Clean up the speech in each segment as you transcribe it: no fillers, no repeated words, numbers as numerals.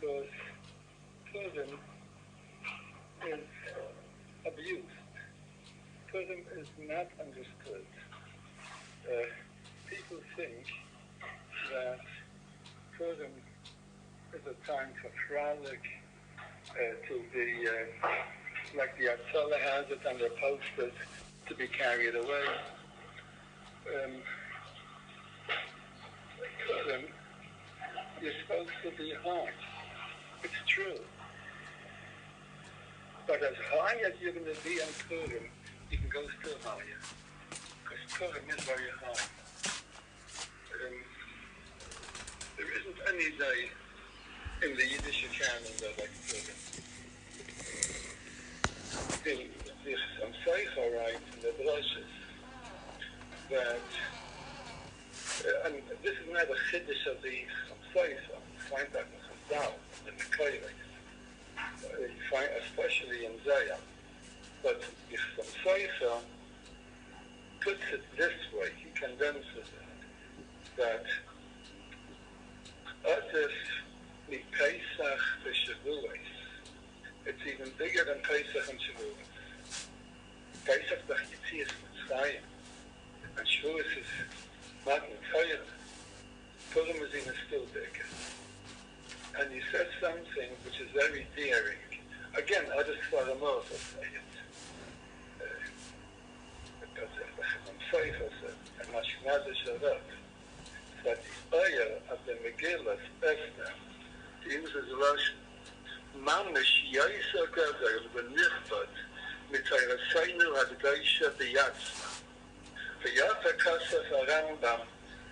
because purim is abused. Purim is not understood. People think that purim is a time for frolic, to be like the Atzalah has it on their posters, to be carried away. Purim, you're supposed to be high. It's true. But as high as you're going to be on Purim, you can go still higher. Because Purim is very high. There isn't any day in the Yiddish calendar like Purim. The Samseicha writes in the brushes that, and this is not a chiddush of the Samseicha, you find that in Chazal, in the Kodex. You find especially in Zayah. But the Samseicha puts it this way, he condenses it, that Atif mi Pesach to Shavuos, it's even bigger than Pesach and Shavuos. Pesach the Yitzias Mitzrayim, and Shavuos is Matan Torah. Purim is even still bigger. And he says something which is very daring. Again, others for the most will say it. Because the Chazam Seifa said, and Mashmadish Arab, that the ayah of the Megillah Esther, he uses Russian, Mamish Yaisa Gadol v'nichbad mitayraseinu hadgaisha biyatzma. V'yata kasef harambam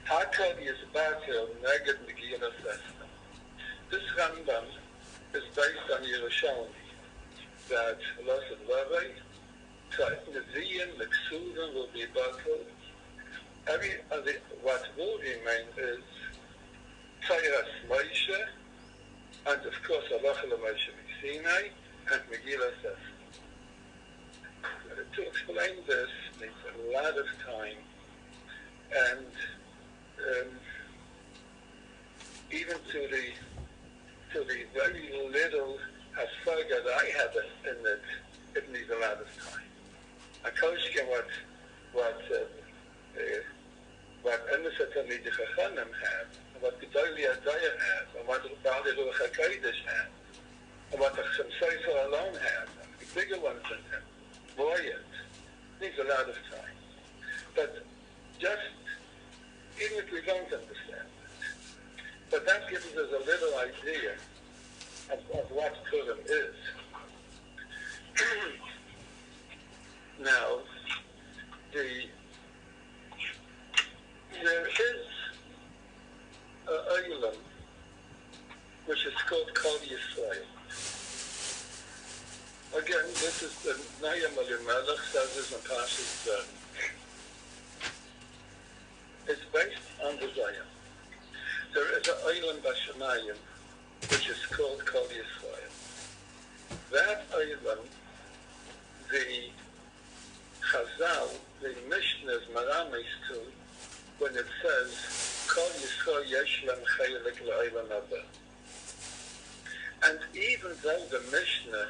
hakad yizbatel neged Megillah Esther. This Rambam is based on Yerushalmi, that Lasad Lavei, Neziim, Leksuvim will be battled. What will remain is Tayras Moshe, and of course Allah Moshe Sinai, and Megillah Esther. To explain this needs a lot of time, and even to the very little hasaga that I have in it, it needs a lot of time. Akoshkin, what Emes Tamid Chachamim have, and what Gedolei Adaya have, and what Baalei Ruach HaKodesh have, and what the Chasam Sofer alone have, and the bigger ones than him, Boyet, needs a lot of time. But just, even if we don't understand it, but that gives us a little idea of what Purim is. Now, there is an Eilim which is called Kol Yisrael. Again, this is the Nayam elimelech says this in Parshas. It's based on the Zayah. There is an Eilim Bashamayim which is called Kol Yisrael. That Eilim, the Chazal, the Mishnah's Maramis to, when it says, Kol Yisrael yesh lem chelik le'olam haba. And even though the Mishnah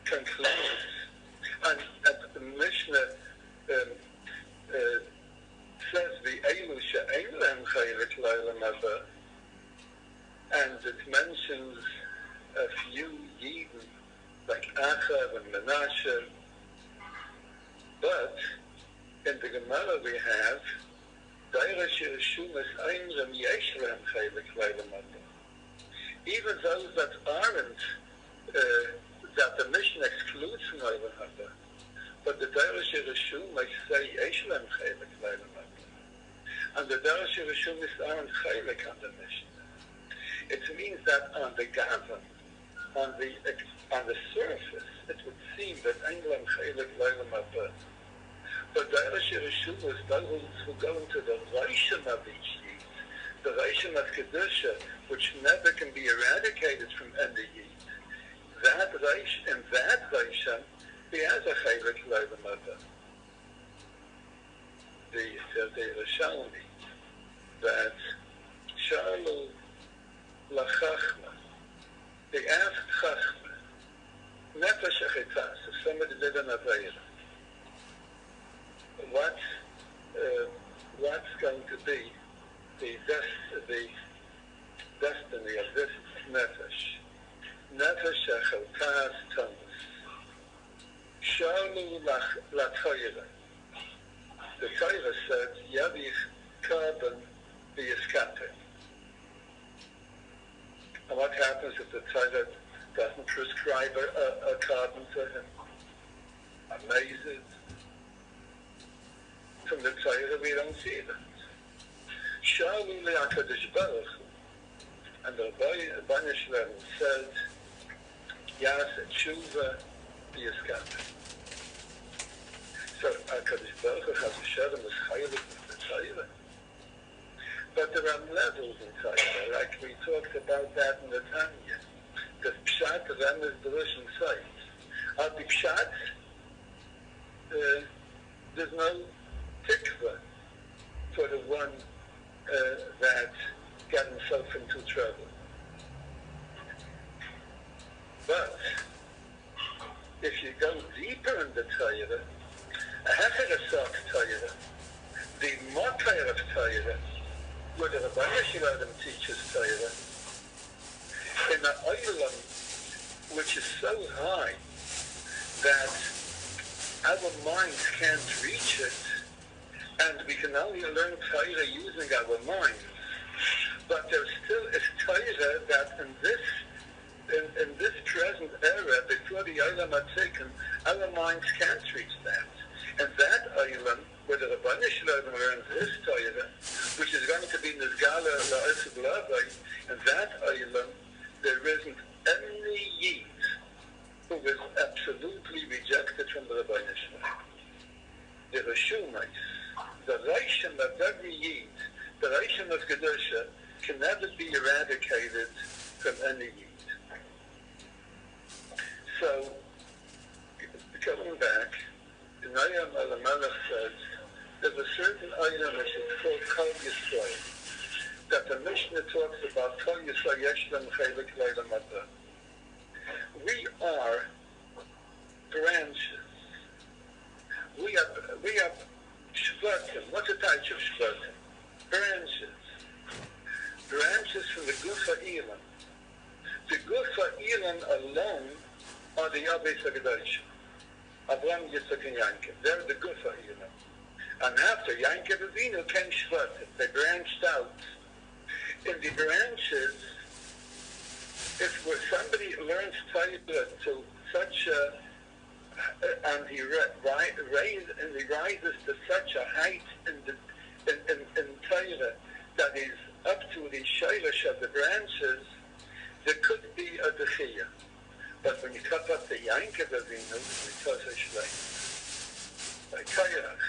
concludes, and the Mishnah says the Eilu she'ein lem chelik le'olam haba, and it mentions a few Yidden, like Achav and Menashe, but in the Gemara we have even those that aren't, that the mission excludes from Olam Haba, but the Darash Rishum may say Yeshlem Chaylik Leilam Haba, and the Darash Rishumis aren't Chaylik on the mission. It means that on the Gavin, on the surface, it would seem that Englam Chaylik Leilam Haba. But the Darash Rishum is those who go into the Reishim of each Yid, the Reishim of Kedusha, which never can be eradicated from any Yid. That Reish, in that Reishim, he has a Chaylik Leilam Haba. The Rishalmi, that Shalu Lachach the destiny of this nefesh. Nefesh shechaltas tamas. Shalu la-Torah. The Torah said, Yavich carbon v'yiskater. And what happens if the Torah doesn't prescribe a carbon to him? Amazing. From the Torah we don't see that. Shalu le'akadosh baruch hu. And the Rebbe said, Yas tshuva v'yiskater. So HaKadosh Baruch Hu has a shalom as chaylik with the Torah. But there are levels in Torah, like we talked about that in the Tanya. The Pshat, the Remes, the Russian sites. At the Pshat, there's no tikva for the one that got himself into trouble. But if you go deeper in the Torah, a hecherasok Torah, the Mokar of Torah, where the Rebbe Shalom teaches Torah, in an oilam which is so high that our minds can't reach it, and we can only learn Torah using our minds. But there still is Torah that in this present era, before the oilam had taken, our minds can't reach that. And that oilam, where the Rebbe Shalom learns his Torah, which is going to be Nizgala La'asib Labai, and that oilam, there isn't any Yid who is absolutely rejected from the Rebbe Shalom. The Rishumais, the Reishim of every Yid, the Reishim of Kedusha, can never be eradicated from any Yid. So, coming back, the Nayam elimelech says, there's a certain item which is called Kol Yisrael, that the Mishnah talks about Kol Yisrael Yeshlem Chelik Leilam Adra. We are branches. We have shvatim. What's the type of shvatim? Branches. Branches from the Gufa Elam. The Gufa Elam alone are the Yabes HaGedoshim. Abraham, Yitzchak, and Yankov. They're the Gufa Elam. And after Yankov Avinu came shvatim. They branched out. In the branches, if somebody learns Torah to such a and he rises to such a height in Torah that is up to the shaylash of the branches, there could be a dechiyah. But when you cut up the Yankov Avinu, it tells a shleim. Like Kairach,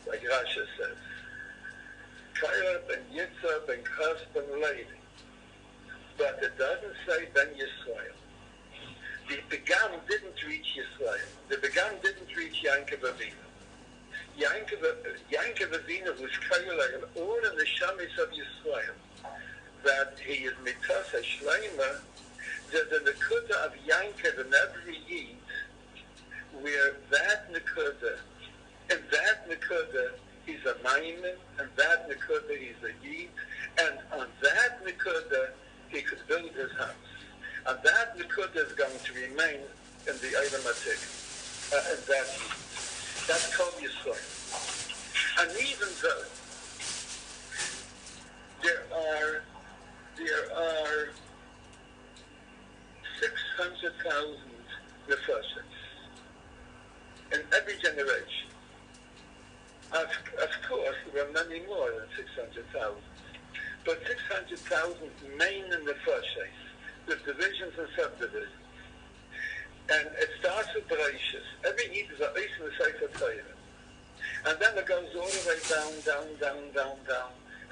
like Rasha says, Kairach ben Yitzhak ben Chas ben Levi. But it doesn't say ben Yisrael. The Begam didn't reach Yisrael. The Begam didn't reach Yankov Avinu. Yankov Avinu was Kairach all in the Shamis of Yisrael. That he is mitas hashleima. There's a nekuda of Yankov in every Yid, where that nekuda, and that nekuda he's a Maimin, and that nekuda he's a Yid, and on that nekuda he could build his house. And that nekuda is going to remain in the Eilam Atik, in that Yid. That's called Yisrael. And even though there are 600,000 nefashos in every generation. Of course, there are many more than 600,000. But 600,000 main nefashos, with divisions and subdivisions. And it starts with Bereshis. Every Yid is a Eis in the Sefer Torah. And then it goes all the way down,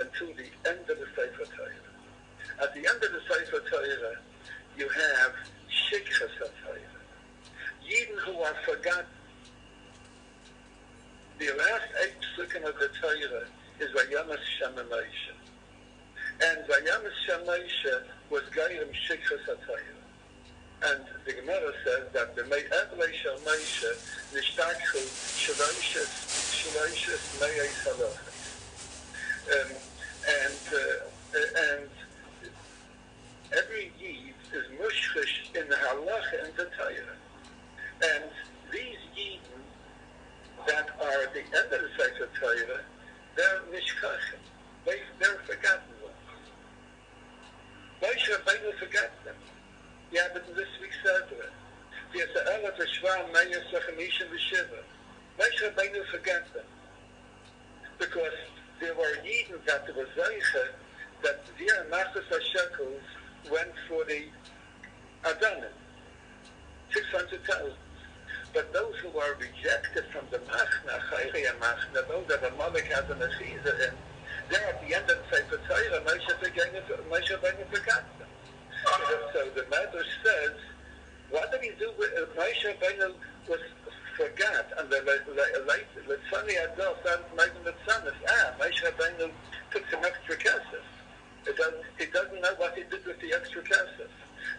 until the end of the Sefer Torah. At the end of the Sefer Torah, you have Shikha Torah. Yidden who are forgotten. The last 8 psukim of the Torah is Vayamas Shemamesha. And Vayamas Shemamesha was Gairim Shikha Torah. And the Gemara says that the Evlei Shemamesha Nishtakhu Shaloshis Me'ez Halachis. and every Yid is mushkish in the halacha and the Torah. And these Yidden that are at the end of the Sefer Torah, they're nishkachim. They're forgotten ones. Moshe Rabbeinu forgot them. He had it in this week's Sedra. Moshe Rabbeinu forgot them. Because there were Yidden that were Zeicha, that their Machas HaShekels went for the Adanim, 600,000. But those who are rejected from the Machna, those that elimelech has an Achiza in, they're at the end of the Sefer Torah, Moshe Rabbeinu forgot them. So the Medrash says, what did he do with Moshe Rabbeinu was forgot, and the Litzani Adol started making the Tzanis. Moshe Rabbeinu took some extra kesef. He doesn't know what he did with the extra kesef.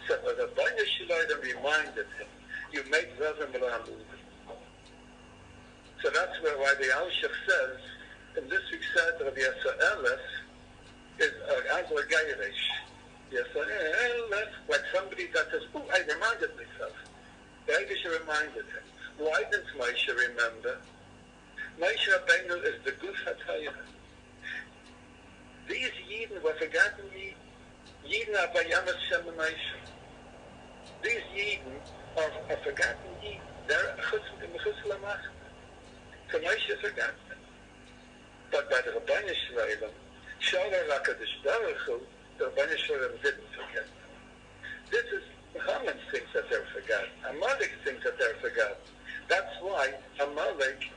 So the Rabbeinu Shalom reminded him, you made Zazim B'Lamud. So that's why the Alshach says, in this week's Seder of Yisraelis, is Azla Gairish. Yisraelis, like somebody that says, oh, I reminded myself. The Eivish reminded him. Why didn't Moshe remember? Moshe Rabbeinu is the Guf HaTorah. These Yidden were forgotten Yidden are Bayamas Shem Moshe. These Yidden are forgotten Yidden. They're Chutz Lamach. So Moshe forgot them. But by the Rabbeinu Shalom, Shalom HaKadosh Baruch Hu, the Rabbeinu Shalom didn't forget them. This is Haman thinks that they're forgotten. Amalek thinks that they're forgotten. That's why Amalek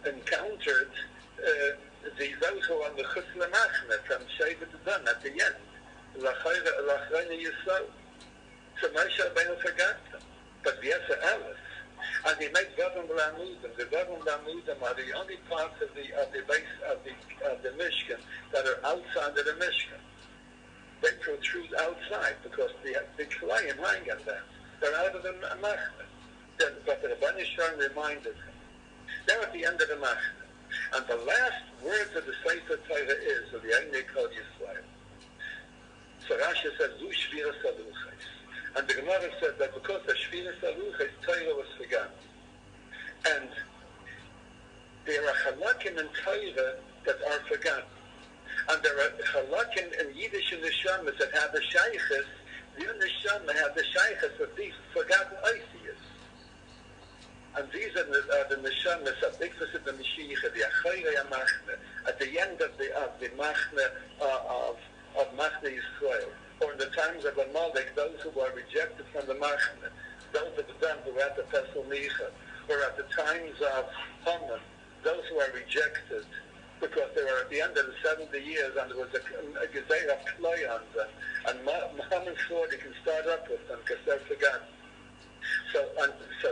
encountered those who are the Chutz Lamachne from Shevet Dan at the end. Lachayne Yisrael. So Moshe Rabbeinu forgot them. But Yisraelis, and he made Gavim Lamudim. The Gavim Lamudim are the only parts of the base of the Mishkan that are outside of the Mishkan. They protrude outside because the Klayim hang on them. They're out of the Machne. But the Rebbe Shalom reminded him. They're at the end of the Machne. And the last words of the Sefer Torah is, of the Einik Kol Yisrael. So Rashi says, Zu Shvira Saluches. And the Gemara said that because the Shvira Saluches, Torah was forgotten. And there are halakim in Torah that are forgotten. And there are halakim in Yiddish and Neshamas that have the Shaykhs. The Neshama have the Shaykhs of these forgotten atheists. And these are the Neshamas of Bikvas of the Mashiach, the Achayre Machne, at the end of the Machne of Machne Yisrael. Or in the times of Amalek, those who were rejected from the Machne, those of them who were at the Pesel Micha, or at the times of Haman, those who are rejected, because they were at the end of the 70 years, and there was a Gezeir of Kloyans, and Haman swore he can start up with them, because they're forgotten. So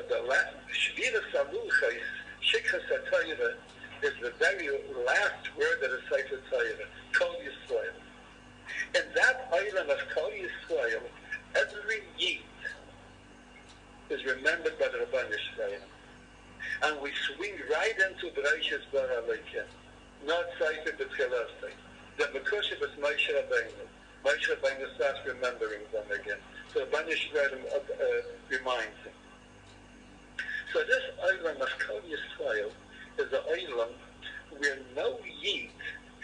the last, Shvira Saluches, Shikha Satayra, is the very last word of the Sefer Torah, Kol Yisrael. In that island of Kol Yisrael, every Yid is remembered by the Rebbe Shalom. And we swing right into Bereishis Bara Leikin. Not Sefer B'Tchilasei. The Mekushah was Moshe Rabbeinu. Moshe Rabbeinu starts remembering them again. So Rebbe Shalom reminds him. So this island of Kol Yisrael is an island where no Yid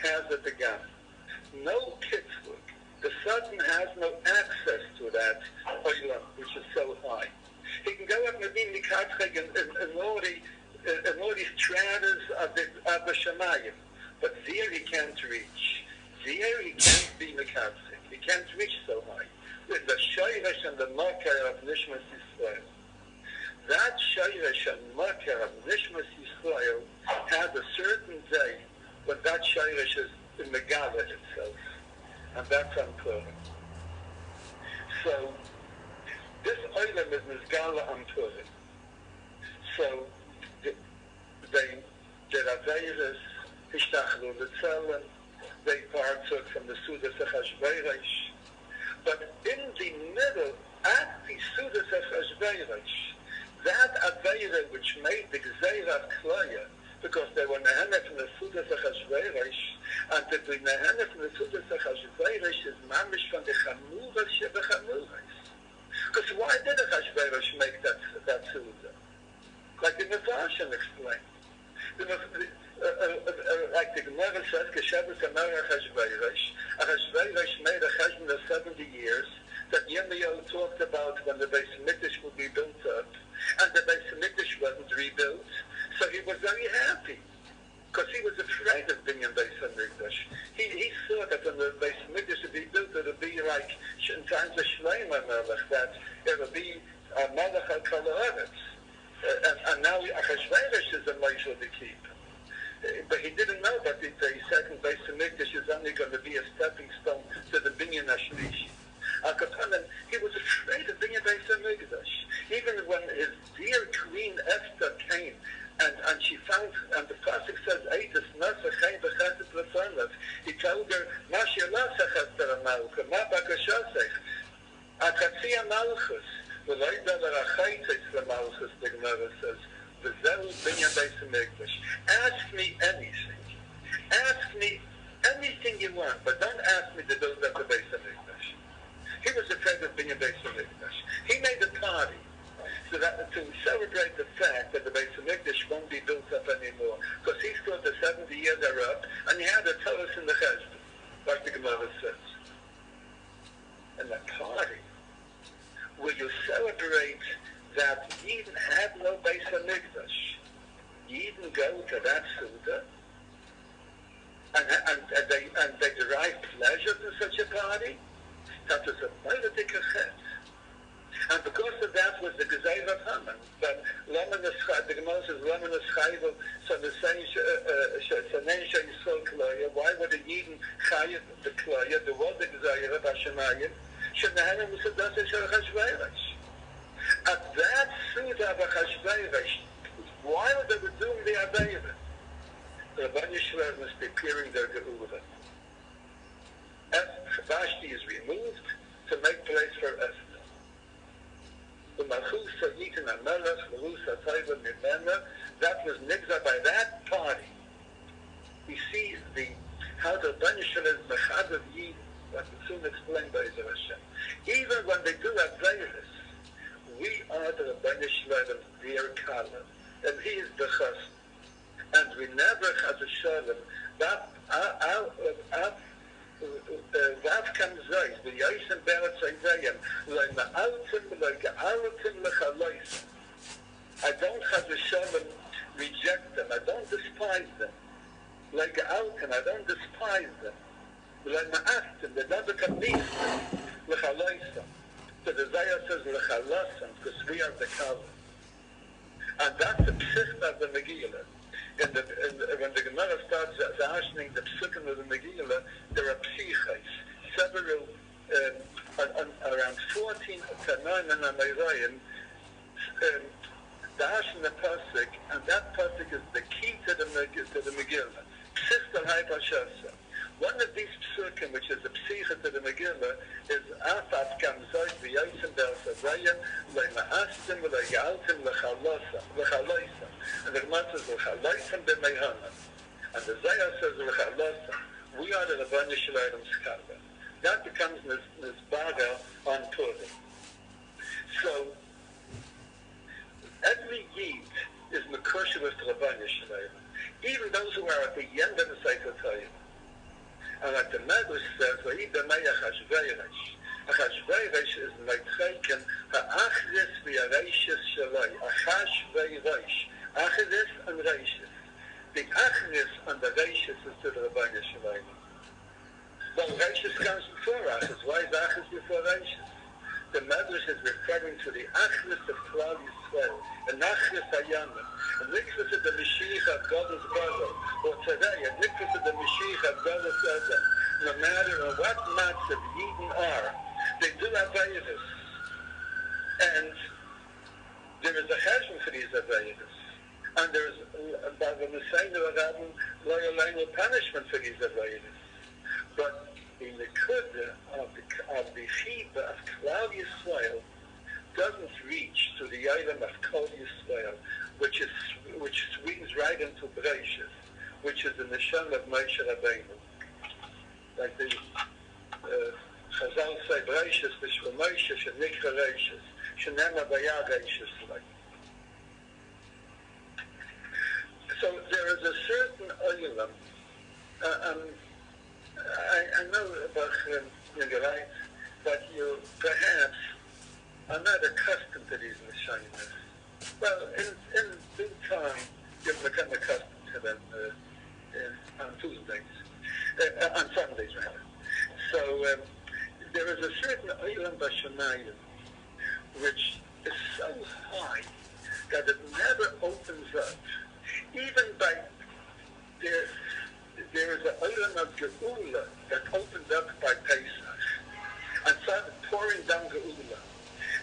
has a began. No kitzvuk. The Satan has no access to that island, which is so high. He can go up and be Mikatzcheg in all these stratas of the Shemayim, but there he can't reach. There he can't be Mikatzcheg. He can't reach so high. With the Shayresh and the Makar of Nishmas Yisrael. That Shayresh and Makar of Nishmas Yisrael has a certain day when that Shayresh is in the Megala itself. And that's on Purim. So, this item is Mizgala on Purim. So, they did Averis, Hishtachlu L'Tzelem, they partook from the Sudas HaChashverosh. But in the middle, at the Sudas HaChashverosh, that Aveira which made the Gzeira Klaya, because they were nehene from the Sudas HaChashverosh, and to be nehene from the Sudas HaChashverosh is mamish from the Chamuras Shebechamuras. Because why did Achashverosh make that Suda? Like the Mepharshim explained. Like the Gemara says, Keshavus Amar Achashverosh made a cheshbon of 70 years that Yirmiyahu talked about when the Beis Hamikdash would be built up, and the Beis Hamikdash wasn't rebuilt, so he was very happy, because he was afraid of being in Beis Hamikdash. He thought that when the Beis Hamikdash would be built, it would be like in times of Shlomo Melech, that it would be a Melech HaKol Haaretz. And now Achashverosh is a Moshe to keep. But he didn't know that the second Beis Hamikdash is only going to be a stepping stone to the Binyan HaShlishi. haCohen, he was afraid of being a Beis Hamikdash. Even when his dear Queen Esther came, and she found, and the pasuk says, Eitis nasa chaim b'chesed l'fanav. He told her, Ma she'lasach Esther HaMelech, ma bakashasech, achatzi HaMalchus, v'lo yidal ha'chaitzes l'Malchus, the Gemara says, v'zehu binyan Beis Hamikdash. Ask me anything. Ask me anything you want, but don't ask me to build up the Beis Hamikdash. He was afraid of being a Beis Hamikdash. He made a party so that to celebrate the fact that the Beis Hamikdash won't be built up anymore, because he thought the 70 years are up, and he had a Torah in the cheshbon, like the Gemara says. And the party where you celebrate that Yidden had no Beis Hamikdash, Yidden go to that Suda, and they derive pleasure from such a party. That was a political chet. And because of that was the Gezeir of Haman. But the Gemara says, Laman Eschayvel, so the same Yisrael Kloya, why would the Yidden Chayev the Kloya, there was the Gezeir of Hashemayim, Shenahanim Musadas Achashverosh. At that Suda of Achashverosh, while they were doing the Aveira, the Rabban Yisrael was preparing their Geula. Vashti is removed to make place for Esther. The Malchus Yitin HaMelech, Malchus HaTayva Mimena, that was nigza by that party. We see how the Rabban Yisrael is Mechad of Yid, that will soon explain by Ezer Hashem. Even when they do Aveiros, we are the Rabban Yisrael, dear Kala, and he is the Chas. And we never had a Shalom, that Vav kam zois, the Yosem Beretz Isaiah, like Ma'altim, like Alatim Lechalois. I don't have the Shalom reject them, I don't despise them. Like Altim, I don't despise them. Like Ma'astim, they don't become nice, Lechaloisam. So the Zayah says Lechalosam, because we are the Kala. And that's the psicht of the Megillah. When the Gemara starts asking the psukim of the Megillah, there are psiches, several, around 14 Tanaim and Amayraim, dash in the pasuk, and that pasuk is the key to the Megillah. Psich al Haipashasa. One of these psukim, which is the psicha to the Megillah, is Afat kam zois v'yosem be'asavayim le'ma'astim v'le'yaltim l'chaloisam. And the Gemara says l'chaloisam b'meihanam. And the Zayah says l'chaloisam. We are the Rabban Yisrael's Kala. That becomes Nizbaga on Purim. So, every Yid is Mekushah with the Rabban Yisrael. Even those who are at the end of the Sefer Torah. And like the Medrash says, Achashverosh is Meitcheken ha'achris v'yareishis shaloi. Achashverosh. Achris and reishis. The achris and the reishis is to the Rabban Yisrael. Well, reishis comes before achris. Why is achris before reishis? The Medrash is referring to the achris of Klal Yisrael, and achris hayamim, and nikvus of the Mashiach of God's brother, or today, and nikvus of the Mashiach of God's brother. No matter what matzav Yidden are, they do Aveiros, and there is a cheshbon for these Aveiros, and there is by the Messiah loyal punishment for these Aveiros. But in the Kudah of the Chiba of Klal Yisrael, doesn't reach to the item of Kol Yisrael, which swings right into Bereishis, which is the neshama of Moshe Rabbeinu. Like the Chazal say, Bereishis, V'shva Moshe, Shenikra Reishis, Shenema Vayah Reishis, like. So there is a certain oilam. I know about Nigerites that you perhaps are not accustomed to these neshamas. Well, in due time, you'll become accustomed to them on Tuesdays, on Sundays rather. So there is a certain oilam b'shamayim which is so high that it never opens up. Even by there is an oilam of Geula that opened up by Pesach and started pouring down Geula.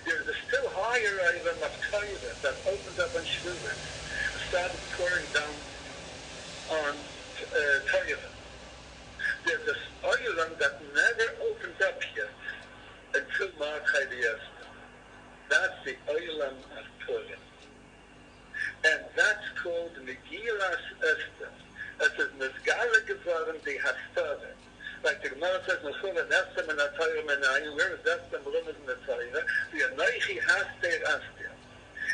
There is a still higher oilam of Torah that opened up on Shavuot and started pouring down on Torah. There's this oilam that never opened up yet until Ma'achai Esther. That's the oilam of Purim. And that's called Megillas Esther. It is Mizgala Gevarim de Haftarah. Like the Gemara says, Nechul and Esther and Atayim and Ayin, where is Esther and Rumas and Atayim? The Anoichi Haster Esther.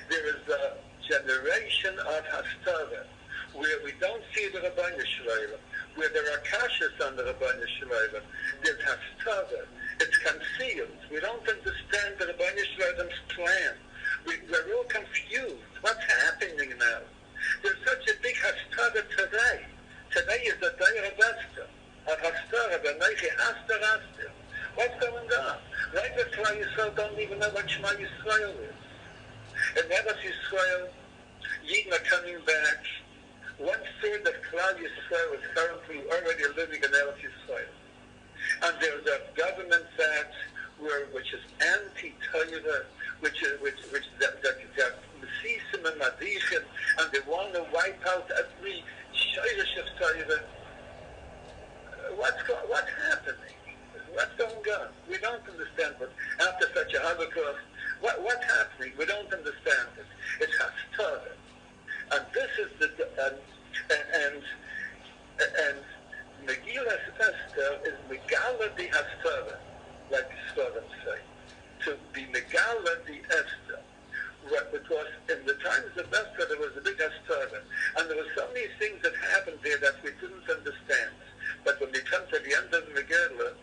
There is a generation of Haftarah where we don't see the Rabbeinu Shloim, where there are kashas on the Rabbeinu Shloim. There's Haftarah. It's concealed. We don't understand the Rabbeinu Shloim's plan. We're all confused. What's happening now? There's such a big haftarah today. Today is the day of Esther. Of haftarah, the Neichi Esther. What's going on? Right now, Klal Yisrael don't even know what Shema Yisrael is. In Eretz Yisrael, Yidden are coming back. 1/3 of Klal Yisrael is currently already living in Eretz Yisrael. And there's a government which is anti-Torah, which they're Mesisim and Madichim, and they want to wipe out every Shoyrish of Torah. What's happening? What's going on? We don't understand. But after such a Holocaust, what's happening? We don't understand it. It's Haftarah, and this is and Megillas Esther is Megala the Haftarah, like the Sforim say, to be Megala the Esther. Because in the times of Esther there was a big Haftarah, and there were so many things that happened there that we didn't understand. But when we come to the end of Megillah,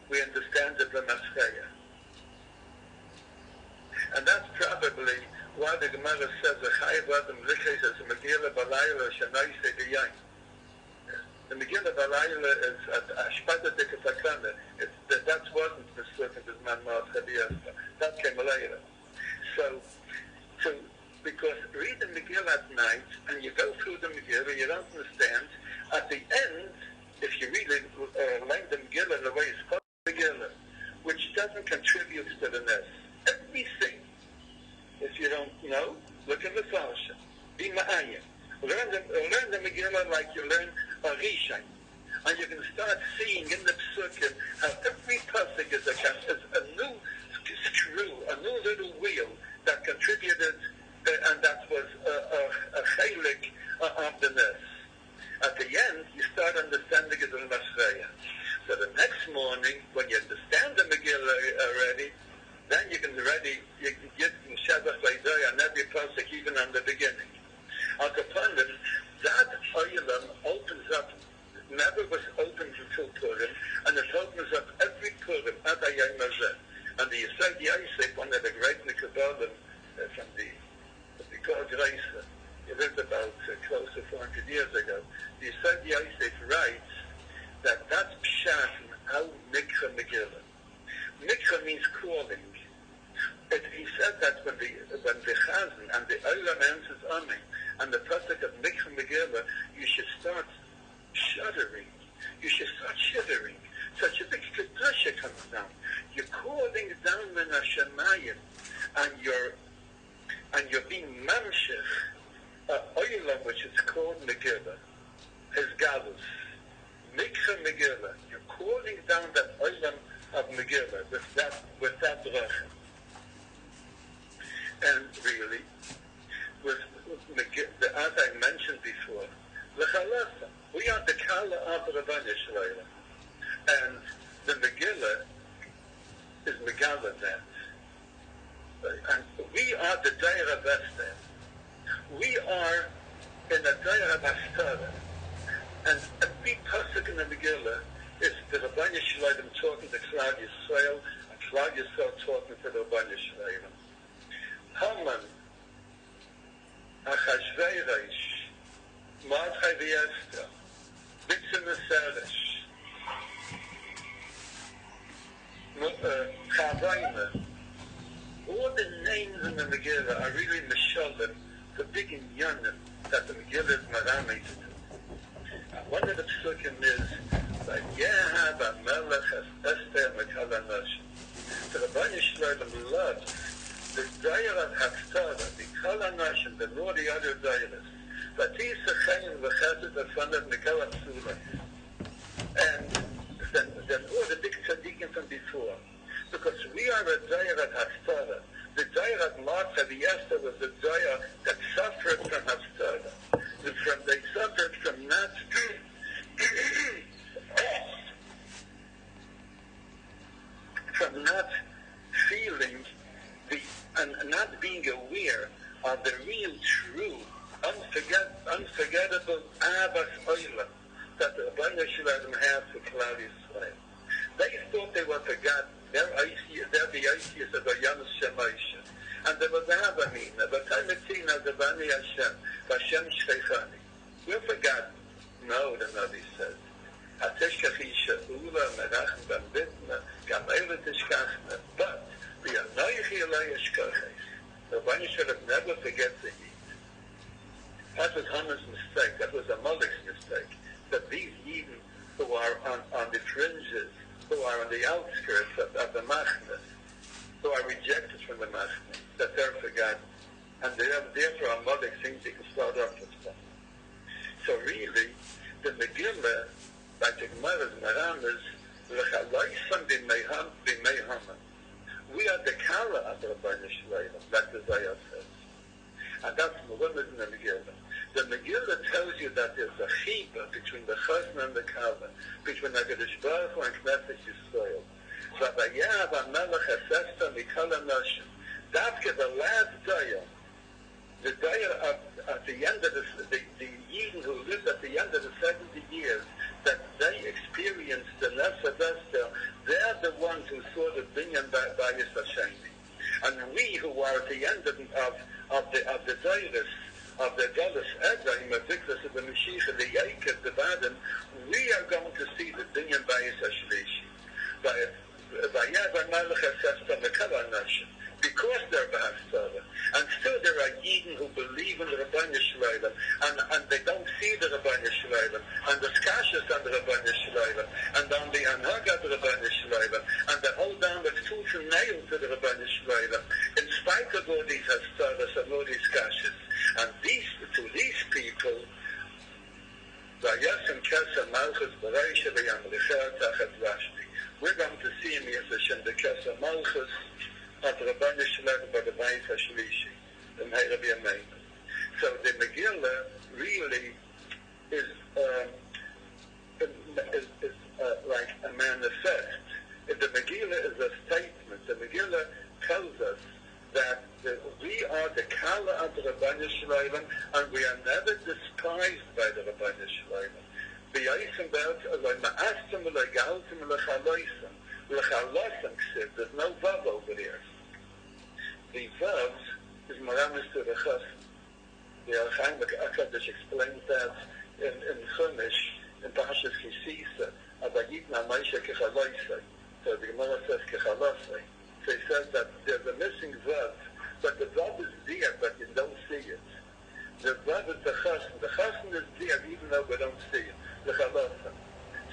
we understand the Messiah. And that's probably why the Gemara says, the Megillah Balayla is Ashpada de Katakana. That wasn't the slip in the man that came later. So, because read the Megillah at night, and you go through the Megillah, you don't understand. At the end, if you really learn the Megillah the way it's called Megillah, which doesn't contribute to the nest. Everything. If you don't know, look in the fellowship. Be ma'ayim. Learn the Megillah like you learn Rishon. And you can start seeing in the psukim how every pasuk is a new screw, a new little wheel that contributed, and that was a chelik of the nest. At the end, you start understanding it in Masreya. So the next morning, when you understand the Megillah already, then you can get in Shabbat Vaydoy and every pasuk even on the beginning. Upon them, that oilam opens up, never was opened until Purim, and it opens up every Purim, Ad Hayom Hazeh. And the Yisod Yosef, one of the great Nikabalim from the God Reisa, he lived about close to 400 years ago. The Yisod Yosef writes that that's Pshat in how Mikra Megillah. Mikra means calling. He said that when the Chazan and the Olam answers Amen, and the pasuk of Mikra Megillah, you should start shuddering. You should start shivering. Such a big kedusha comes down. You're calling down the Hashemayim, and you're being mamshech oilam, which is called Megillah, his galus. Mikra Megillah. You're calling down that oilam of Megillah with that bracha. And really, with as I mentioned before, l'chalasa, we are the kala of Rabban Yisrael, and the Megillah is Megillah that. And we are the Daira Bester. We are in a Daira Bastara. And a big pasuk in the Megillah is the Rabban Yisrael talking to Klal Yisrael, and Klal Yisrael talking to the Rabban Yisrael. Haman, Achashverosh, Mordechai v'Esther, Bitzim v'Seresh, Chavaima, all the names in the Megillah are really Meshalim, the big inyanim that the Megillah is marameted. One of the psukim is that Yehab elimelech Esther Mekala Nashim. The Rabban Yisrael loves the Dair of Haftarah, the Kala Nashim, the all the other Dairas. But these Sechayim v'Chesed are found at Mekala Psulah. And then all the big tzaddikim from before. Because we are a Dair of Haftarah. The Dair of Mordechai v'Esther was the Dair that suffered from Haftarah. They suffered from not feeling and not being aware of the real, true, unforgettable Abbas Oilam that the Rabban Yisrael had for Klal Yisrael. They thought they were forgotten. They're the Isis of a Yamas Shemayshah. And there was a Havamina, but Taimatina, the Bani Hashem, Hashem Sheikhani. We're forgotten. No, the Nabi says. Ateshkachi Sha'ula, Merach, Bambitna, Gamela Tishkachna. But, we are Noichi Elay Eshkaches. The Bani Yisrael never forgets the Yid. That was Hannah's mistake. That was Amalek's mistake. That these Yidden who are on the fringes, who are on the outskirts of the Machne, who are rejected from the Machne, that they're forgotten. And therefore Amalek thinks he can start off with them. So really, the Megillah, like the Gemara's Maram, is l'chalaisam b'mei Haman. We are the Kala of the Rabban Yisrael, like the Zayah says. And that's Muhammad in the Megillah. The Megillah tells you that there's a chiba between the Chazan and the Kala, between HaKadosh Baruch Hu and Knesset Yisrael. V'vayav elimelech Esther mikol hanoshim. Dafke the last Dayah, the Dayah at the end of the Yidden who lived at the end of the 70 years, that they experienced the Nefesh Esther, they're the ones who saw the binyan bayis Hashemi. And we who are at the end of the Dayris, of the Galus Edaim, of Viklas of the Mashiach, the Yaakov, the Baden, we are going to see the binyan bayis Hashlishi. Because they're Bahasara. And still there are Yidden who believe in the Rabban Yisrael, and they don't see the Rabban Yisrael, and the Skashas on the Rabban Yisrael, and on the Anhag of the Rabban Yisrael, and they hold down with tooth and nail to the Rabban Yisrael, in spite of all these Hastaras and all these Skashas. And to these people, we're going to see him Hashem the Kesa Malchus at Rabban Yisrael by the Bayis Hashlishi, the Meir B'Yamein. So the Megillah really is like a manifest. If the Megillah is a statement, the Megillah tells us that we are the Kala of the Rabban Yisrael, and we are never despised by the Rabban Yisrael. There's no vav over there. The vav is maramis to the chas. The haCohen explains that in Chumash, in Parashas Kisisa, Abayitna Moshe kechaloisei. So the Gemara says kechaloisei. So he says that there's a missing vav, but the vav is there, but you don't see it. The vav is the chasn. The chasn is there, even though we don't see it. The chalasa.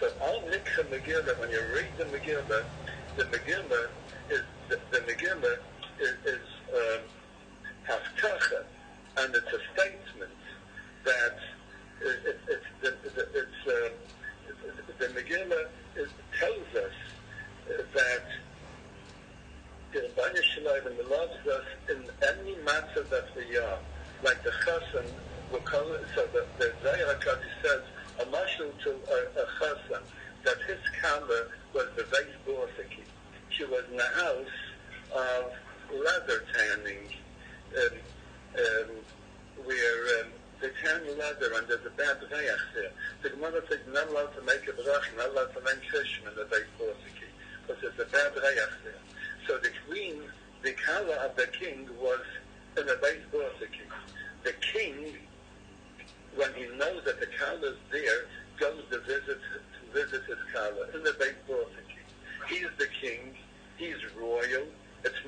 So al nikha Megillah, when you read the Megillah is haftacha, and it's a statement that the Megillah tells us that the Rabban Yisrael loves us in any So the Zohar HaKadosh says, a mashal to a chassan, that his kala was the base borsiki. She was in the house of leather tanning, where they tan leather and there's a bad reach there. The Gemara says not allowed to make a brach, not allowed to make fishim in the base borsiki, because there's a bad reach there. So the queen, the kala of the king was in the base borsiki. The king, when he knows that the kala is there, goes to visit his kala in the base borsiki. He's the king. He's royal. It's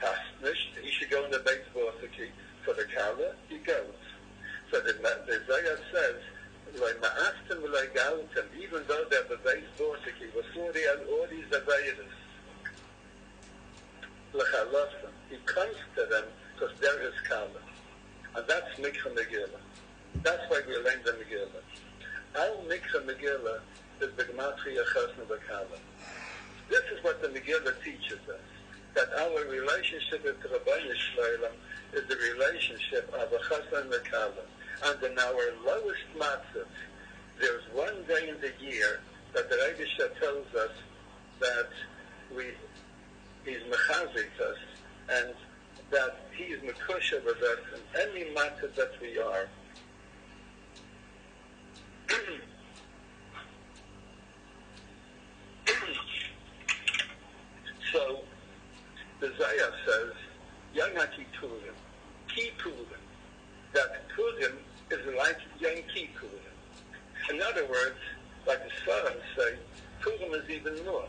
pastnish. He should go in the base borsiki. For the kala, he goes. So the Zohar says, even though they're the base borsiki, all these avayas, he comes to them because they're his kala. And that's Mikra Megillah. That's why we learn the Megillah. Our Mikra Megillah is the Gematria Chasna B'Kala. This is what the Megillah teaches us, that our relationship with Rabbeinu Shleilam is the relationship of a Chasna and B'Kala. And in our lowest matzav, there's one day in the year that the rebbe tells us that he's mechazik us, and that he is mekusha with us in any matter that we are. So the Zohar says, Yanaki Purim, Ki Purim, that Purim is like Yom Kippurim. In other words, like the Svarim say, Purim is even more.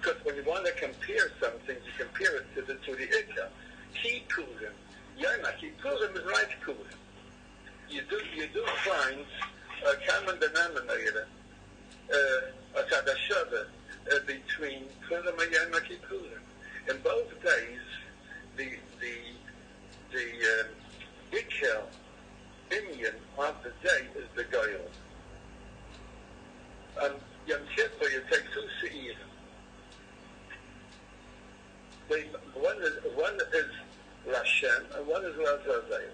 Because when you want to compare something, you compare it to the Ikka. Ki Purim, Yanaki Purim is like Purim. You do find a common denominator, a Kadashava, between Purim and Yanaki Purim. In both days, the Ikka Indian of the day is the Goyal. Yom Kippur, you take two Se'irim. One is Lashem and one is Lazazel.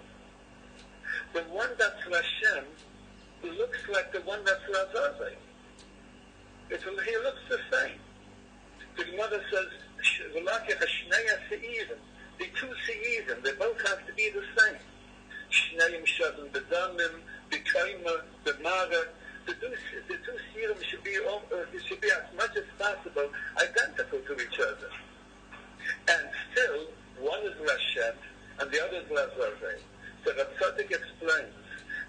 The one that's Lashem looks like the one that's Lazazel. He looks the same. The Gemara says, the two Se'irim, they both have to be the same. Shneim Shavim B'damim, B'kaima, B'mara. The two serum should be as much as possible identical to each other. And still, one is Lashem and the other is Lazareh. So the tzdok explains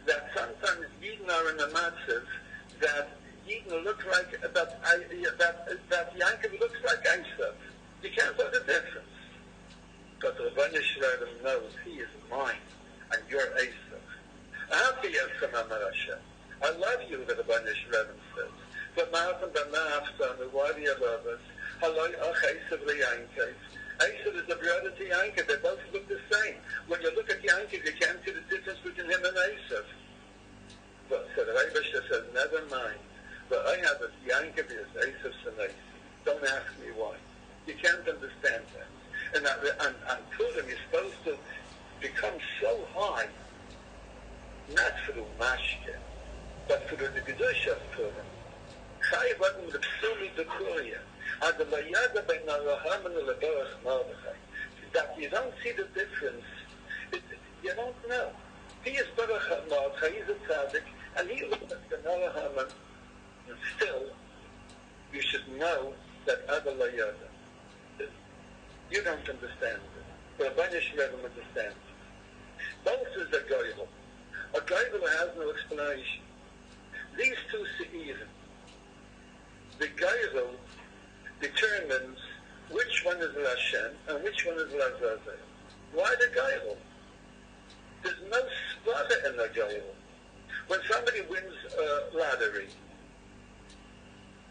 that sometimes Yidden are in a matzav that Yidden look like, that Yankov looks like Esav. You can't tell the difference. Because the Rebbe Shleilam knows he is mine and you're Esav. I love you, the Rebbe Shleilam says. But Ma'atam B'ma'aftan, why do you love us? Haloi ach Esav li'Yankov. Esav is the brother to Yankov. They both look the same. When you look at Yankov, you can't see the difference between him and Esav. But so the Rebbe says, never mind. But I have a Yankov is Esav Sanesi. Don't ask me why. You can't understand that. And Purim is supposed to become so high, not through Mashke, but through the Gedush of Purim. Chai wasn't the Psumi Bekuria. And the Layada ben Araham and the Leberach Mordechai. That you don't see the difference. You don't know. He is Baruch Mordechai, he's a tzaddik, and he looks at the Araham, and still, you should know that other Layada. You don't understand it. The Rebbe Shleilam understands it. Both is a Goyal. A Goyal has no explanation. These two Se'irim, the Goyal determines which one is Lashem and which one is Lazazel. Why the Goyal? There's no svara in the Goyal. When somebody wins a lottery,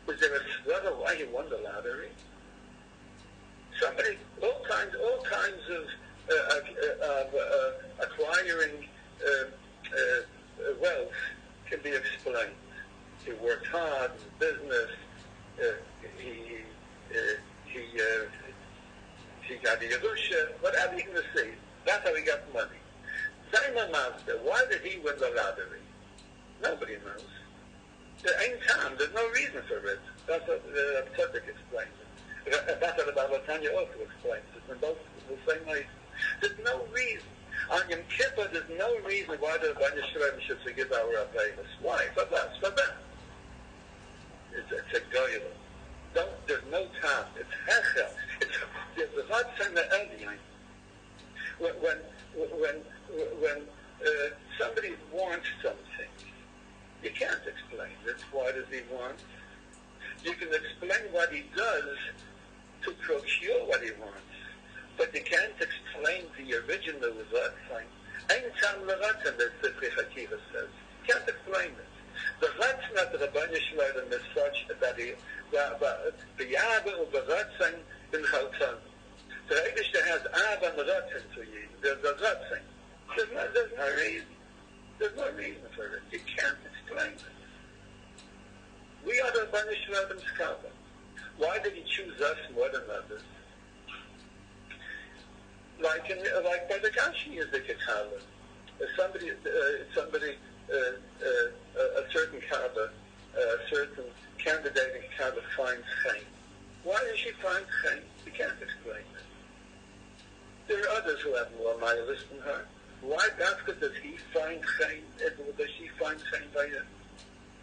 is there a svara why he won the lottery? Somebody, all kinds of acquiring wealth can be explained. He worked hard in business. He got a Yerusha, whatever you can see. That's how he got money. Same Why did he win the lottery? Nobody knows. There ain't time. There's no reason for it. That's what the tzdok explains it. That's what the Baba Tanya also explains it. In both the same way. There's no reason. On Yom Kippur, there's no reason why the Rebbe Shalom should forgive our Rebbeinu. Why? For that. For that. It's a goyel. There's no time. It's hechel. There's a lot from the Elyon. When somebody wants something, you can't explain it. Why does he want? You can explain what he does to procure what he wants, but you can't explain the original ratzon. Ein tam l'ratzon, the Sifrei Hakiva says. You can't explain it. The ratzon of the Rebbe Shalom is such that the Yahweh of the ratzon in Chaltzon. The Rebbe has Av and ratzon to you. There's a ratzon. There's no reason. There's no reason for it. You can't explain it. We are the Rebbe Shalom's Kaaba. Why did he choose us more than others? Like by the Gashi is the Kaaba. Somebody, a certain Kaaba, a certain candidate in Kaaba finds Chaim. Why does she find Chaim? You can't explain it. There are others who have more miles than her. Why does he find Chaim? Does she find Chaim by him?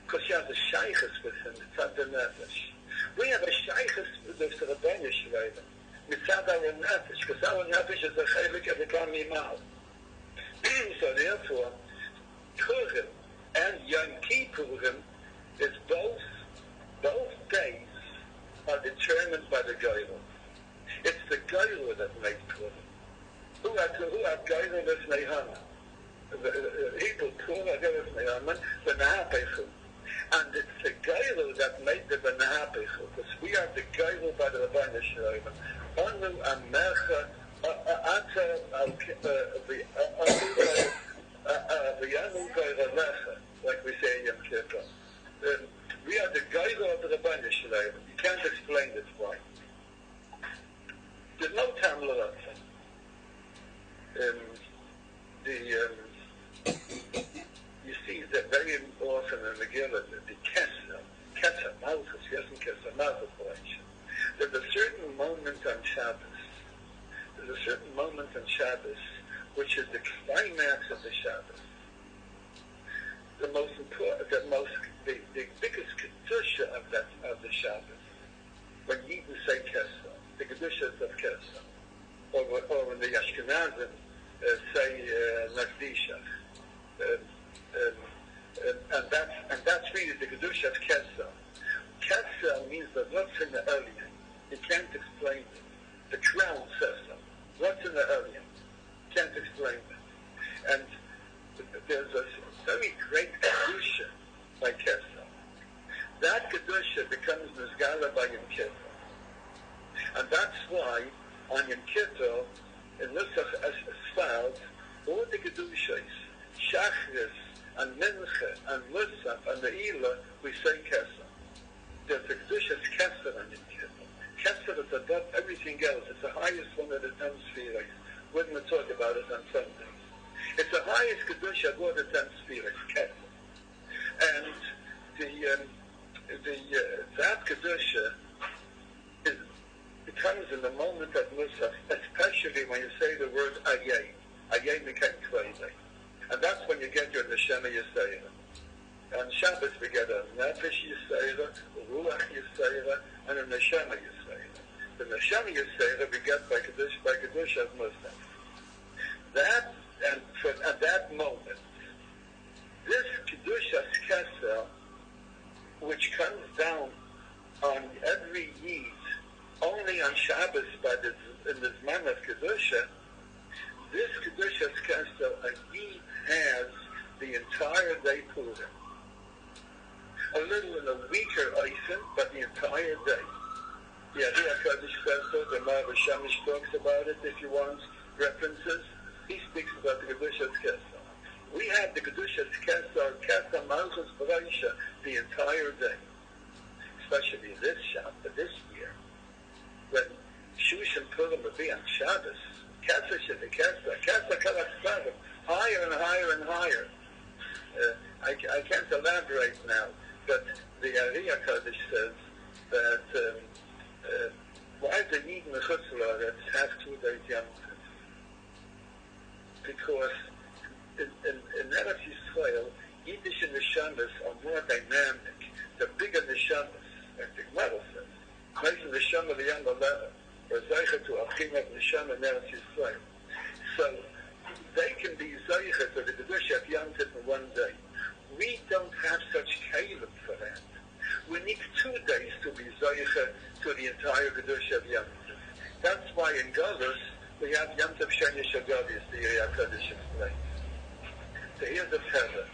Because she has a shaykhus with him. It's not the nefesh. We have a shaykhus with the Rebbe Shalom. Mitzad our nefesh, because our nefesh is a chelik of the Kamimal. So therefore, Purim and Yom Kippurim is both days are determined by the Goyim. It's the Goyim that makes Purim. Who have Goyim with Nehama? People Purim with Nehama, the Nahapechu. And it's the Goyim that made the Nahapechu, because we are the Goyim by the Rebbe Shalom. Anu Amecha Ata like we say in Yom Kippur. We are the Goyim of the Rebbe Shalom. You can't explain this why. There's no time left. You see that very often in the Megillah, the Kesser, Malchus, yes, and Kesser, Malchus collection. There's a certain moment on Shabbos. There's a certain moment on Shabbos which is the climax of the Shabbos. The most important, the biggest kedusha of the Shabbos. When Yidden say Kesser, the kedushas of Kesser, or when the Ashkenazim say Nagdisha, and that's really the kedusha of Kesser. Kesser means the what's in the earlier. You can't explain it. The crown says so. What's in the earlier? Can't explain it. And there's a very great kedusha by Kesser. That kedusha becomes Nizgala by Yom Kippur. And that's why on Yom Kippur, in Nusach Esfal, all the kedushas, Shachris, and Mincha, and Musaf, and Ne'ilah, we say Kesser. There's the kedusha's Kesser on Yom Kippur. Kesser is above everything else. It's the highest one of the 10 spheres. We're going to talk about it on Sunday. It's the highest kedusha of all the 10 spheres, Kesser. And that kedusha comes in the moment of Musaf, especially when you say the word Ayay. Ayay became 20. And that's when you get your Neshama Yisayra. On Shabbos we get a Nefesh Yisayra, a Ruach Yisayra, and a Neshama Yisayra. The Neshama Yisayra we get by Kedusha of Musaf. At that moment, this Kedusha Kesser, which comes down on every Yid, only on Shabbos in this man of Kedusha, this Kedusha's Kesser, a Yid has the entire day Purim. A little in a weaker Eisen, but the entire day. Yeah, the HaKadosh says so, the Ma'av Shamish talks about it if you want references. He speaks about the Kedusha's Kesser. We have the Kedusha's Kesser Malchus B'Raisha, the entire day. Especially this year, when Shush and Purim will be on Shabbos, Kesser should be Kesser Kalas Tzadok, higher and higher and higher. I can't elaborate now, but the Ariya Kaddish says that why the Yid in the Chutz La'aretz have 2 days Yom Tov? Because in Eretz Yisrael, Yiddish neshamas are more dynamic. The bigger neshamas, as the Gemara says, makes the neshama liyam aleh, or zeicha to achim of neshama in Eretz Yisrael. So they can be zeicha to the Kedush of Yom Tov in 1 day. We don't have such kalim for that. We need 2 days to be zeicha to the entire Kedush of Yom Tov. That's why in Galus we have Yom Tov Sheni Shagavis, the Ariya Kaddish explains. So here's the feather.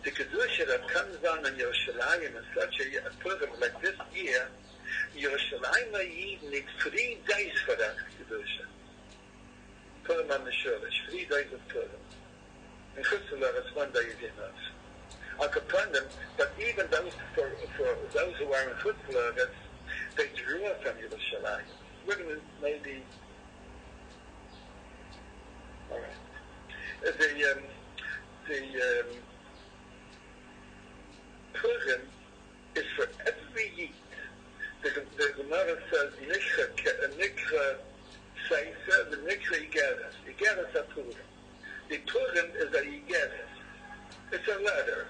The Kedusha that comes on in Yerushalayim in such a purim like this year, Yerushalayim Yid needs 3 days for that Kedusha. Purim on the Shurish, 3 days of Purim. In Chutz La'aretz, 1 day is enough. I could find them, but even those for those who are in Chutz La'aretz, they drew from Yerushalayim. We're going to maybe... All right. The Purim is for every Yid. The Gemara says, Nikra Seifer, the Nikra Igeres. Igeres are Purim. The Purim is a Igeres. It's a letter.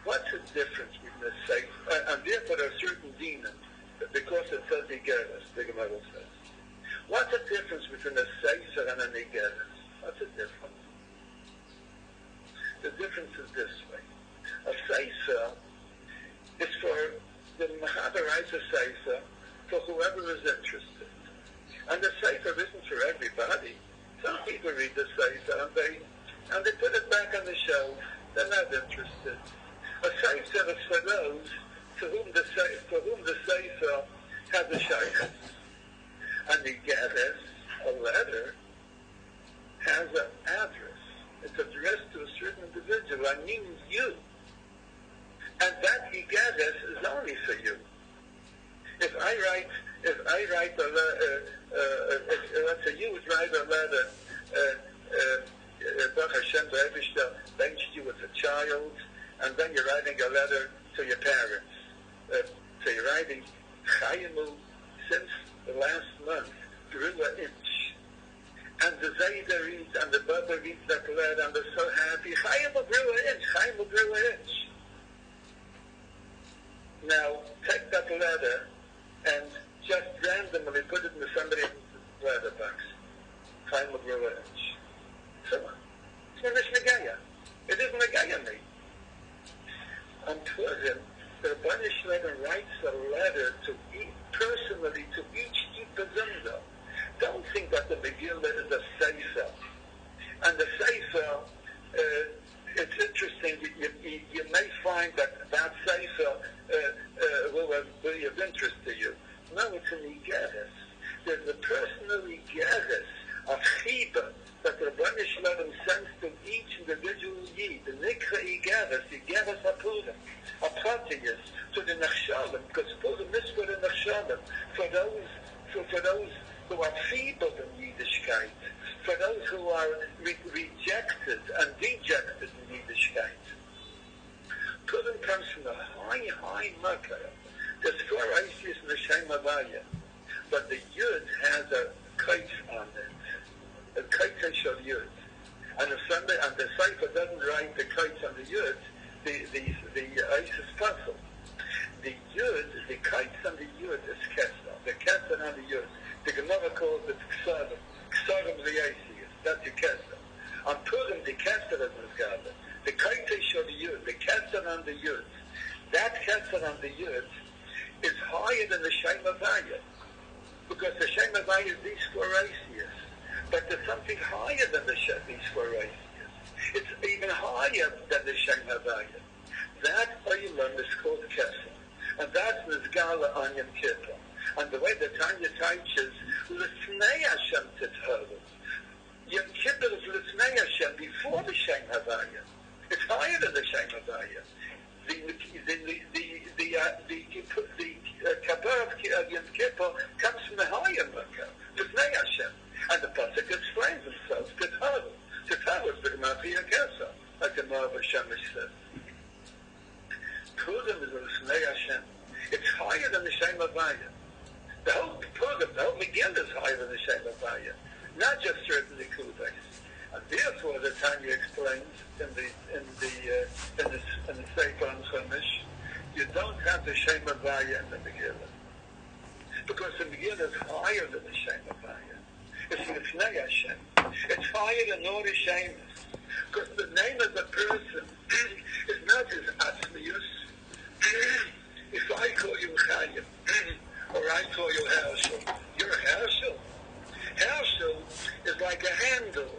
What's the difference between a Seifer? And therefore there are certain demons, because it says Igeres, the Gemara says. What's the difference between a Seifer and an Igeres? What's the difference? The difference is this way. A Seifer is for the Mahaber writes a Seifer for whoever is interested. And the Seifer isn't for everybody. Some people read the Seifer and they put it back on the shelf. They're not interested. A Seifer is for those for whom the Seifer has a shaykhs. And the Geres, a letter, has an address. It's addressed to a certain individual. I mean you. And that Igeres is only for you. If I write a letter, let's say you would write a letter, Baruch Hashem Be'evishta benched you as a child, and then you're writing a letter to your parents. So you're writing, Chayimu, since the last month, grew an inch. And the Zayda reads, and the Baba reads that letter, and they're so happy. Chayimu grew an inch. Chayimu grew an inch. Now, take that letter and just randomly put it in somebody else's letterbox. Chayimu grew an inch. So, it's Negaya. It is Negaya me. On Purim, the Rebbe Shlomo writes a letter to personally to each Yipazimda. Don't think that the Megillah is a Sefer. And the Sefer, it's interesting, you may find that Sefer will be of interest to you. No, it's an Igeres. There's a personal Igeres of Chiba that the Rebbe Shlomo sends to each individual Yid. The Nikra Igeres, Igeres HaPurim, HaPratiyas, to the Nechshalim, because Purim is for the Nechshalim, for those who are feeble in Yiddishkeit, for those who are rejected and dejected in Yiddishkeit. Purim comes from a high Makkah. There's 4 Isis in the Shem Havaya, but the Yud has a kite on it, a kite shel Yud. And the Sefer doesn't write the kites on the Yud, the Isis puzzle. The Yud, the kites on the Yud is Kesser. The Kesser on the Yud. The Gemara calls it Ksarim. Ksarim Liaisius. That's the Kesser. On Purim, the Kesser is Nizgala. The Kaite shel Yud, the Kesser on the Yud. That Kesser on the Yud is higher than the Shem Havaya. Because the Shem Havaya is these 4 Isis. But there's something higher than these 4 Isis. It's even higher than the Shem Havaya. That Olam is called Kesser. And that's Nizgala on Yom Kippur. And the way the Tanya teaches, L'fnei Hashem Titharu. Yom Kippur is L'fnei Hashem, before the Shem Havaya. It's higher than the Shem Havaya. The Kabbalah of Yom Kippur comes from the higher Makkah, L'fnei Hashem. And the Pasuk explains himself, Titharu. Havaya. The whole Megillah is higher than the Shem Havaya, not just certain Nikudas. And therefore, the Tanya explains in the Sefer on Chumash, you don't have the Shem Havaya in the Megillah, because the Megillah is higher than the Shem Havaya. It's Lifnei Hashem. It's higher than all the Shemus, because the name of the person is not his Atzmius. If I call you Chaim, or I call you Herschel, you're Herschel. Herschel is like a handle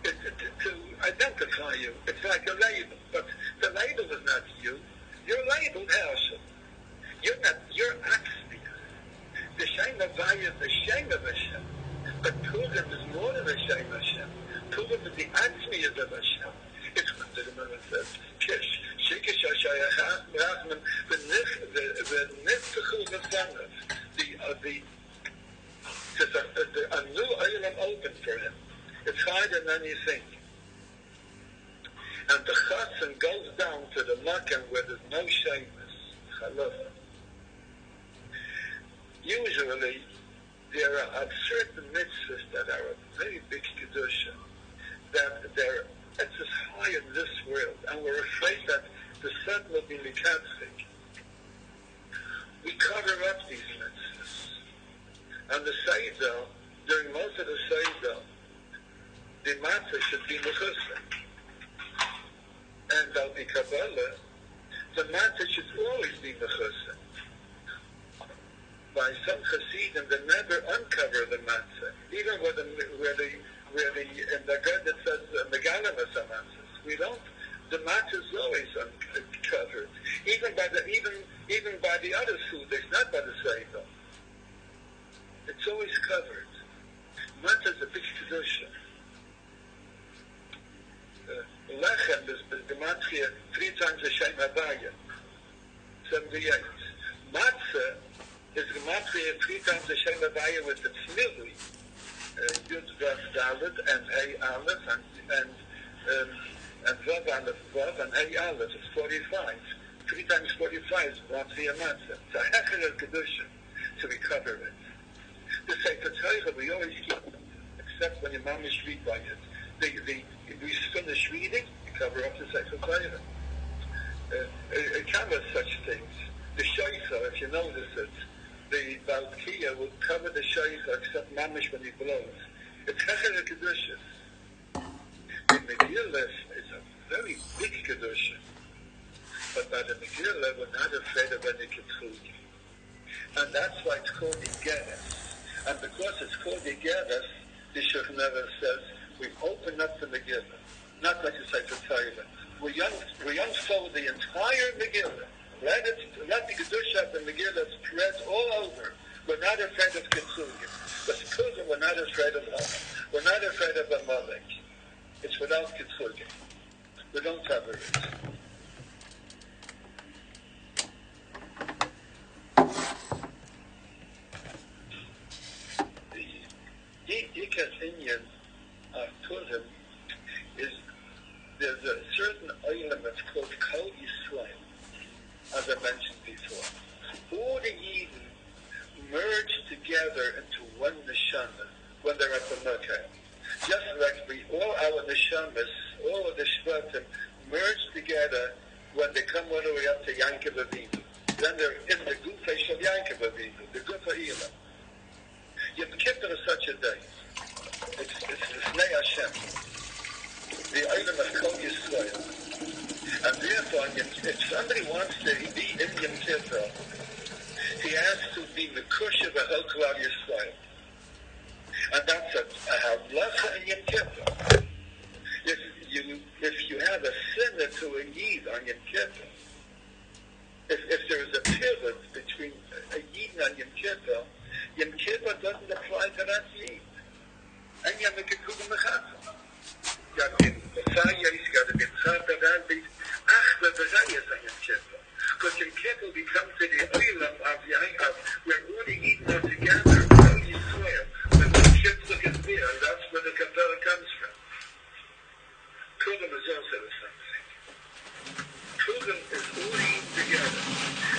to identify you. It's like a label, but the label is not you. You're labeled Herschel. You're Atzmius. The Shem Havaya is the Shem of Hashem, but Purim is more than the Shem of Hashem. Purim is the Atzmius of Hashem. It's what the Gemara says. Kish, Shikish Hashayachah, Rachman, the Niftachu V'Sanav, a new Olam opened for him. It's harder than you think. And the Chassan goes down to the Makkah where there's no Shemus, Chalaf. Usually, there are certain mitzvahs that are a very big kedusha, that it's as high in this world, and we're afraid that the sun will be mikatzik. We cover up these mitzvahs. And the Seidah, during most of the Seidah, the matzah should be mechusar. And al-pi Kabbalah, the matzah should always be mechusar. By some Hasidim, they never uncover the matzah, even where the in the God that says megalamas matzahs. We don't. The matzah is always uncovered, even by the other sudas, not by the Seidah. It's always covered. Matzah is a big kedusha. Lechem is gematria 3 times the Shem Havaya, 78. Matzah is gematria 3 times the Shem Havaya with the tzmili, Yud Vav Dalet and Hey Aleph and Vav Aleph Vav and Hey Aleph. It's 45. 3 times 45 is gematria Matzah. It's a hecher of kedusha, so we cover it. The Sefer Torah we always keep, except when your mom is read by it. We finish reading, you cover up the Sefer Torah. It covers such things. The Shofar, if you notice it, the Balkiya will cover the Shofar except mamish when he blows. It's Hecher Kedushas. The Megillah is a very big Kedusha. But by the Megillah, we're not afraid of any Ketchugi. And that's why it's called Igeres. And because it's called Igeres, the Shulchan Aruch says, we open up the Megillah, not like the Sefer Torah. We unfold the entire Megillah. Let the Kedusha of the Megillah spread all over. We're not afraid of Kitsugim. But Purim, we're not afraid of Haman. We're not afraid of Elimelech. It's without Kitsugim. We don't cover it. The Ikas Inyan of Purim is there's a certain olam that's called Kol Yisrael, as I mentioned before. All the Eden merge together into one neshama when they're at the Makkah. Just like all our neshamas, all of the shvatim merge together when they come all the way up to Yankiv Avinu. Then they're in the Gufa of Yankiv Avinu, the Gufa Elam. Yom Kippur is such a day. It's Lifnei Hashem, the item of Kol Yisrael. And therefore, if somebody wants to be in Yom Kippur, he has to be Mekush of a whole Klal Yisrael. And that's a halacha in Yom Kippur. If you have a sinner to a Yid on Yom Kippur, if there is a pivot between a Yid and Yom Kippur doesn't apply to that Yid. And Yom Kippur Mechata. Got to be Messiahs, got to be Tzata, got to be Achba Berayas on Yom Kippur. Because Yom Kippur becomes the Olam of Yaakov, where all the Eden are together, all Yisrael. When the tzdok is there, that's where the Kabbalah comes from. Purim is also the same thing. Purim is all Eden together.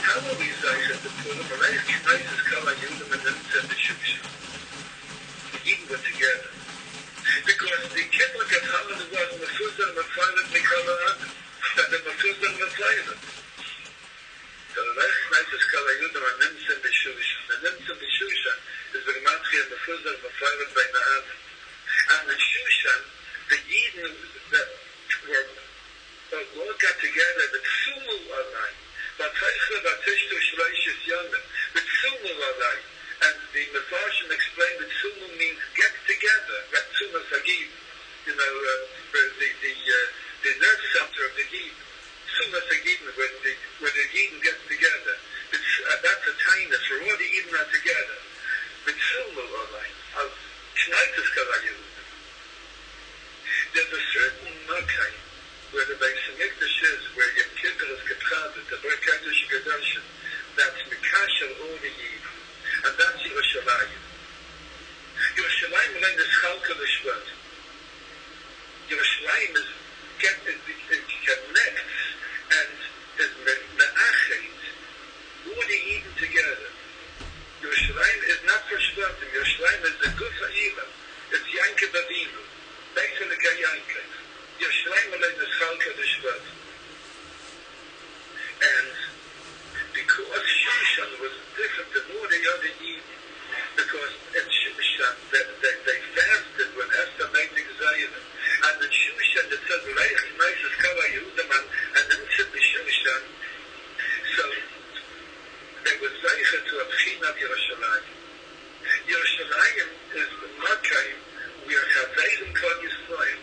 How will we say that the purim, Melech Knesses Kol HaYudim and Nimtzeh B'Shushan. The Yidden were together. Because the Kippur Gathaman was Mefuzah and Mefaylet Mikol HaAdam. That the Mefuzah and Mefaylet. So Melech Knesses Kol HaYudim and Nimtzeh B'Shushan. The Nimtzeh B'Shushan is the Gematria and Mefuzah and Mefaylet Bein HaAdam. And in Shushan, the Yidden that were all got together, the Tzumu Alai, Bataycha Batishtu Shleishis Yomim, the Tzumu Alai. And the Mefarshim explained that Tzumu means get together, that Tzumu Sagib, the nerve center of the Yidden. Tzumu Sagib, where the Yidden gets together. That's a tainus, where all the Yidden are together. The Tzumu Alai, of Knesses Kol HaYudim. There's a certain Makai where the Beis Hamikdash is, where Yom Kippur is Getradet, the Berkatish Gedashim, that's Mikashel all the Yidden, and that's Yerushalayim. Yerushalayim is Chalka L'Shvat. Yerushalayim connects and is Me'achet all the Yidden together. Yerushalayim is not for Shvatim. Yerushalayim is the Guf HaYilam. It's Yankev Avinu. Basically, Yankev. Yerushalayim is Chalka L'Shvat. And because Shushan was different than all the other Yidden, because in Shushan they fasted when Esther made the Gzayim. And in Shushan it says, Leich Knesses Kol HaYudim and Nimtzeh B'Shushan. So they were Zeicha to a B'china of Yerushalayim. Yerushalayim is the Makai where Chaverim Kol Yisrael.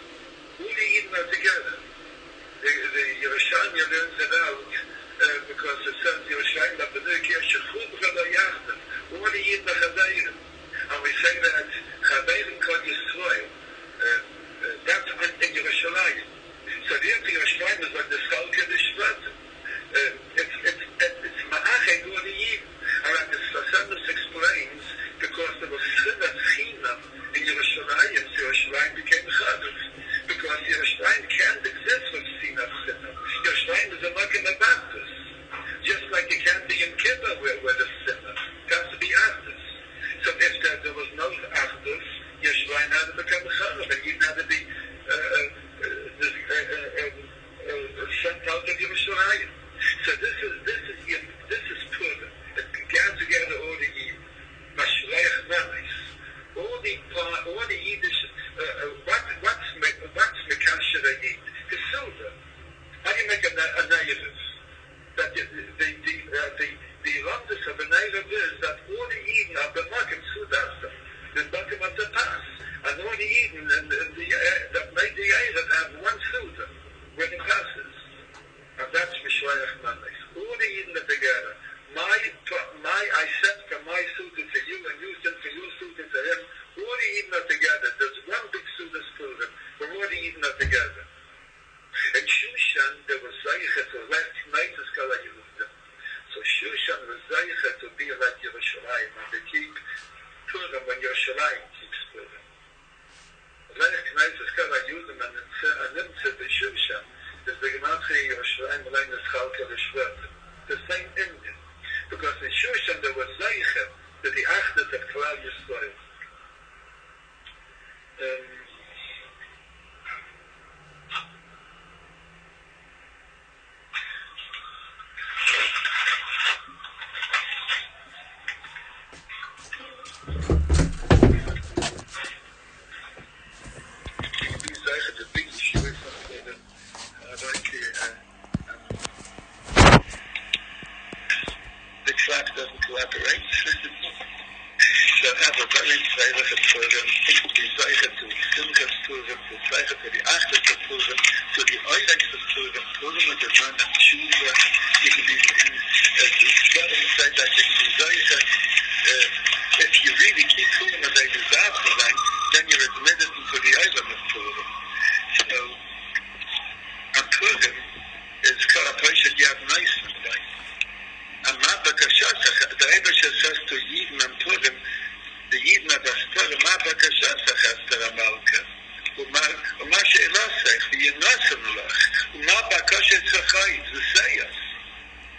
All the Yidden are together. The Yerushalmi learns it out because it says Yerushalayim Labadik Yeshachub V'lo Yachdav. All the Yidden are Chaverim. And we say that Chaverim Kol Yisrael. That's in Yerushalayim. So the Yerushalayim is like the Chalka L'Shvatim. It's Ma'achet all the Yidden. And like the Sassanus explains, because there was Sinat Chinam in Yerushalayim, so Yerushalayim became Chadav. Because Yerushalayim can't exist with Sinat Chinam. Yerushalayim is a Makim Baptist. Just like it can't be in Kippur where there's Sinat. It has to be Achdus. So if there was no Achdus, Yerushalayim had to become Chadav, and Yidden had to be sent out of Yerushalayim. So this is Purim. It got together all the Yidden. Mashleich Melis. All the Yiddish. What's Mekasher a Yid? The silver. How do you make a negative? That the longest of a negative is that all the Yidden are the Makim Sudasta, the Makim of the Pass, and all the Yidden that made the Eirah have one Suda when it passes. And that's Mishleich Melis. All the Yidden are together. I sent from my Suda to you, and you sent from your Suda to him. All the Yidden are together. There's one big Suda Purim, but all the Yidden are together. In Shushan, there was Zeicha to let Knesses Kol HaYudim. So Shushan was Zeicha to be like Yerushalayim, and they keep Purim when Yerushalayim keeps Purim. Let Knesses Kol HaYudim and Nimtzeh B'Shushan is the Gematria Yerushalayim Melech Chalka L'Shvat. The same Indian. Because in Shushan there was Zeicha to the Achdus of Klal Yisrael.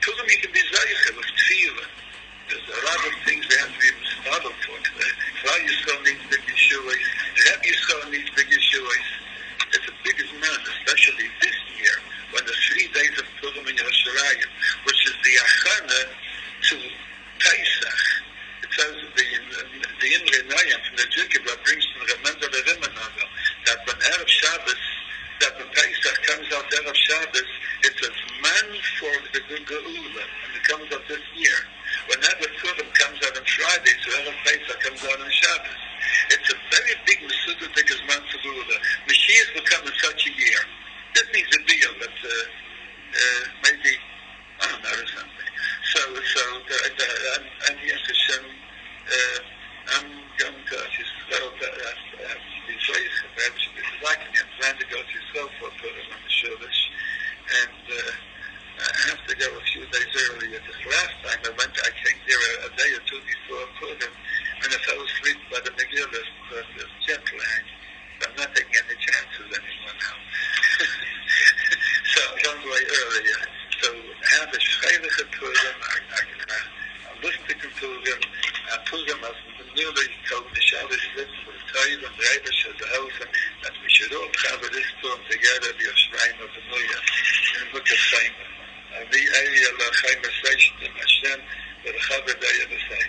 Purim you can be zeicha with tefillah. Imre Noyam from the Tzedok that brings to the Remender the Rimanover that when Erev Shabbos, that when Pesach comes out Erev Shabbos, it's a man for the Geula, and it comes out this year. Whenever Purim comes out on Friday, so Erev Pesach comes out on Shabbos. It's a very big Mesudatik as man for Geula. Mashiach will come in such a year. This needs a deal, but maybe, I don't know, or something. And yes, Hashem, I'm going to just go these ways, perhaps like I'm trying to go to yourself for Purim on the Shullish, and I have to go a few days earlier. This last time I came there a day or two before Purim, and I fell asleep by the Megillah, but the jet lag. I'm not taking any chances anymore now. So I'm going way earlier. So I have a Shchaylich at Purim. I'm listening to Purim. Purim has newly told the Shabbos listen with the Torah and the rebbe says the hosen that we should all have this Purim together, the Yoshrayim of the Nuya, in the book of Simon. And the area of Chaim Hashem, the Chaver Daya the same.